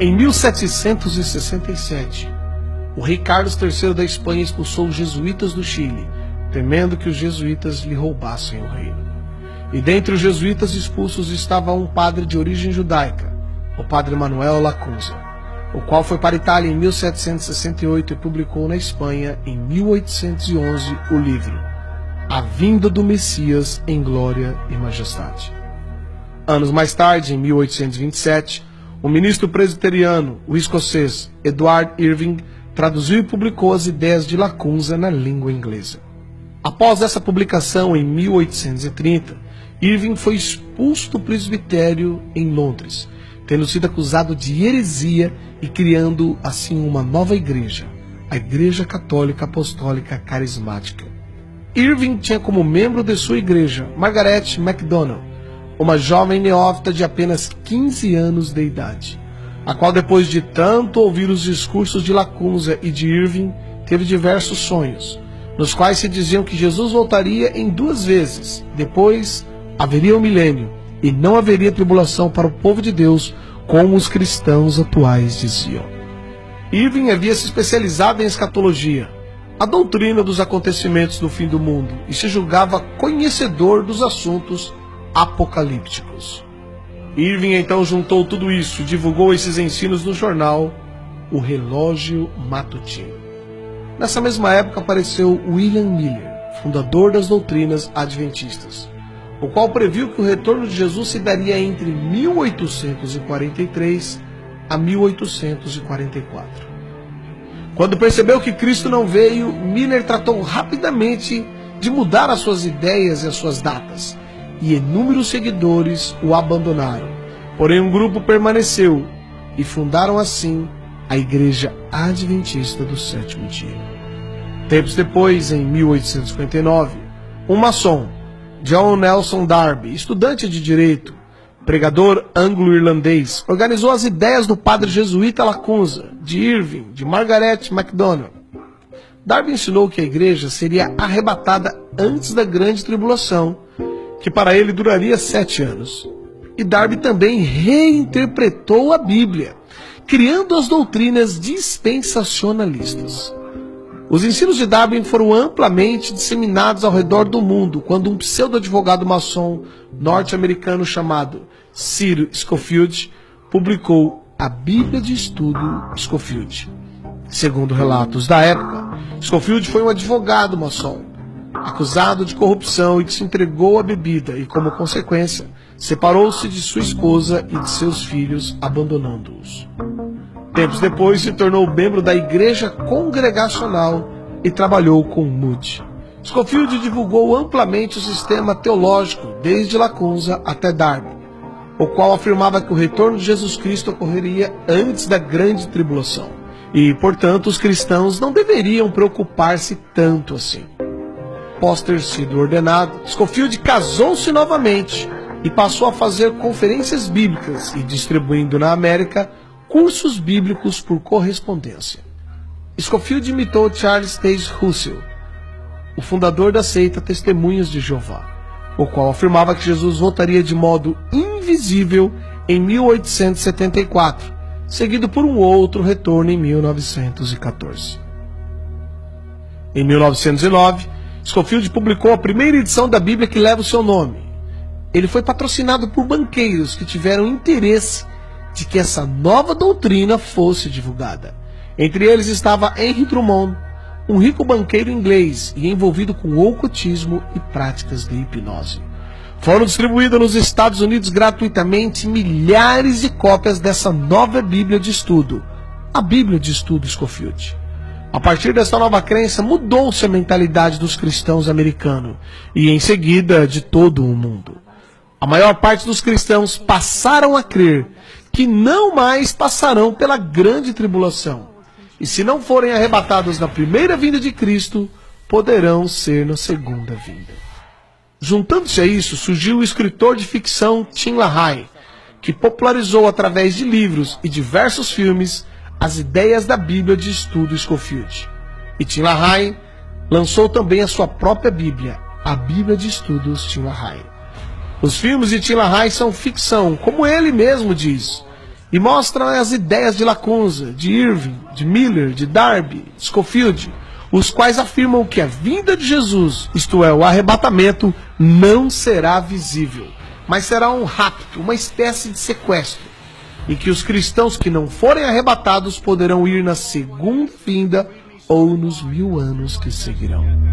Em 1767, o rei Carlos III da Espanha expulsou os jesuítas do Chile, temendo que os jesuítas lhe roubassem o reino. E dentre os jesuítas expulsos estava um padre de origem judaica, o padre Manuel Lacunza, o qual foi para a Itália em 1768 e publicou na Espanha, em 1811, o livro A Vinda do Messias em Glória e Majestade. Anos mais tarde, em 1827, o ministro presbiteriano, o escocês Edward Irving, traduziu e publicou as ideias de Lacunza na língua inglesa. Após essa publicação, em 1830, Irving foi expulso do presbitério em Londres, tendo sido acusado de heresia e criando assim uma nova igreja, a Igreja Católica Apostólica Carismática. Irving tinha como membro de sua igreja Margaret MacDonald, uma jovem neófita de apenas 15 anos de idade, a qual, depois de tanto ouvir os discursos de Lacunza e de Irving, teve diversos sonhos, nos quais se diziam que Jesus voltaria em 2 vezes, depois haveria um milênio e não haveria tribulação para o povo de Deus, como os cristãos atuais diziam. Irving havia se especializado em escatologia, a doutrina dos acontecimentos do fim do mundo, e se julgava conhecedor dos assuntos apocalípticos. Irving então juntou tudo isso e divulgou esses ensinos no jornal O Relógio Matutino. Nessa mesma época apareceu William Miller, fundador das doutrinas adventistas, o qual previu que o retorno de Jesus se daria entre 1843 a 1844. Quando percebeu que Cristo não veio, Miller tratou rapidamente de mudar as suas ideias e as suas datas, e inúmeros seguidores o abandonaram. Porém, um grupo permaneceu e fundaram assim a Igreja Adventista do Sétimo Dia. Tempos depois, em 1859, um maçom, John Nelson Darby, estudante de direito, pregador anglo-irlandês, organizou as ideias do padre jesuíta Lacunza, de Irving, de Margaret MacDonald. Darby ensinou que a igreja seria arrebatada antes da grande tribulação, que para ele duraria 7 anos. E Darby também reinterpretou a Bíblia, criando as doutrinas dispensacionalistas. Os ensinos de Darby foram amplamente disseminados ao redor do mundo quando um pseudo-advogado maçom norte-americano chamado Cyril Scofield publicou a Bíblia de Estudo Scofield. Segundo relatos da época, Scofield foi um advogado maçom, acusado de corrupção e que se entregou à bebida e, como consequência, separou-se de sua esposa e de seus filhos, abandonando-os. Tempos depois, se tornou membro da Igreja Congregacional e trabalhou com Moody. Scofield divulgou amplamente o sistema teológico, desde Lacunza até Darby, o qual afirmava que o retorno de Jesus Cristo ocorreria antes da grande tribulação, e, portanto, os cristãos não deveriam preocupar-se tanto assim. Após ter sido ordenado, Scofield casou-se novamente e passou a fazer conferências bíblicas e distribuindo na América cursos bíblicos por correspondência. Scofield imitou Charles Taze Russell, o fundador da seita Testemunhas de Jeová, o qual afirmava que Jesus voltaria de modo invisível em 1874, seguido por um outro retorno em 1914. Em 1909, Scofield publicou a primeira edição da Bíblia que leva o seu nome. Ele foi patrocinado por banqueiros que tiveram interesse de que essa nova doutrina fosse divulgada. Entre eles estava Henry Drummond, um rico banqueiro inglês e envolvido com ocultismo e práticas de hipnose. Foram distribuídas nos Estados Unidos gratuitamente milhares de cópias dessa nova Bíblia de estudo, a Bíblia de Estudo Scofield. A partir dessa nova crença, mudou-se a mentalidade dos cristãos americanos e, em seguida, de todo o mundo. A maior parte dos cristãos passaram a crer que não mais passarão pela grande tribulação, e se não forem arrebatados na primeira vinda de Cristo, poderão ser na segunda vinda. Juntando-se a isso, surgiu o escritor de ficção Tim LaHaye, que popularizou através de livros e diversos filmes as ideias da Bíblia de Estudo Scofield. E Tim LaHaye lançou também a sua própria Bíblia, a Bíblia de Estudos Tim LaHaye. Os filmes de Tim LaHaye são ficção, como ele mesmo diz, e mostram as ideias de Lacunza, de Irving, de Miller, de Darby, de Scofield, os quais afirmam que a vinda de Jesus, isto é, o arrebatamento, não será visível, mas será um rapto, uma espécie de sequestro, em que os cristãos que não forem arrebatados poderão ir na segunda vinda ou nos 1000 anos que seguirão.